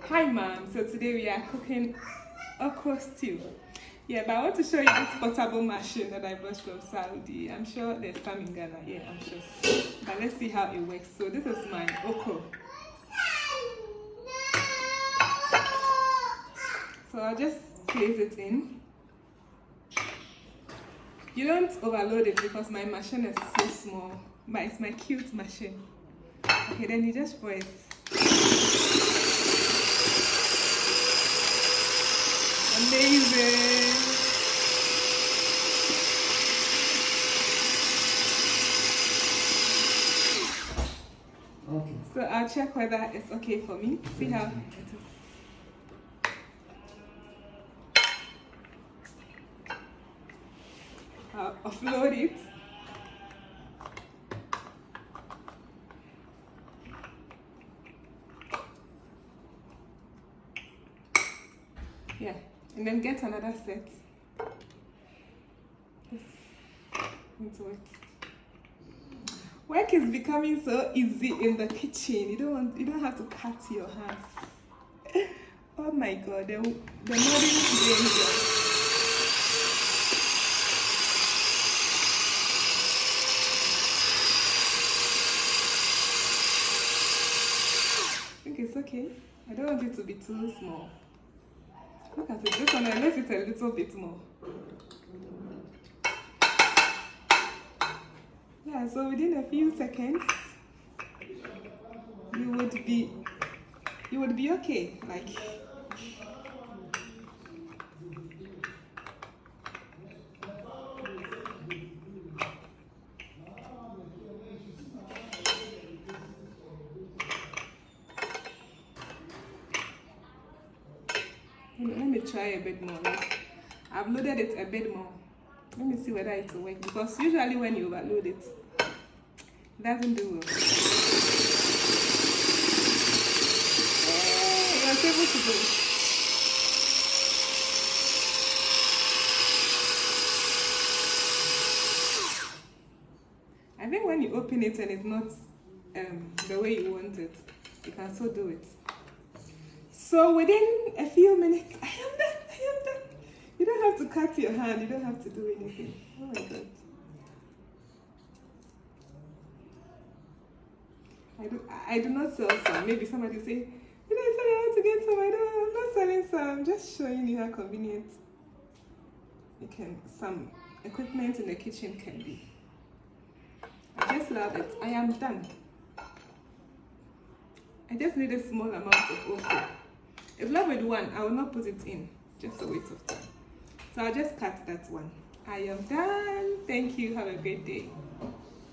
Hi mom, so today we are cooking okra stew. Yeah, but I want to show you this portable machine that I bought from Saudi. I'm sure there's some in Ghana, yeah, I'm sure. But let's see how it works. So this is my okra. So I'll just place it in. You don't overload it because my machine is so small, but it's my cute machine. Okay, then you just press. Amazing. Okay. So I'll check whether it's okay for me. See how it is. I'll offload it. Yeah, and then get another set. Into it. Work is becoming so easy in the kitchen. You don't have to cut your hands. Oh my god, the modern danger. I think it's okay. I don't want it to be too small. Look at it. This one, I left it a little bit more. Yeah, so within a few seconds, you would be okay. Like, let me try a bit more. Like, I've loaded it a bit more. Let me see whether it will work, because usually when you overload it, it doesn't do well. Hey, you're able to do it. I think when you open it and it's not the way you want it, you can still do it. So within a few minutes, I am done. You don't have to cut your hand, you don't have to do anything. Oh my god. I do not sell some. Maybe somebody say, did I say I want to get some? I'm not selling some. I'm just showing you how convenient some equipment in the kitchen can be. I just love it. I am done. I just need a small amount of okra. If left with one, I will not put it in. Just a waste of time. So I'll just cut that one. I am done. Thank you. Have a great day.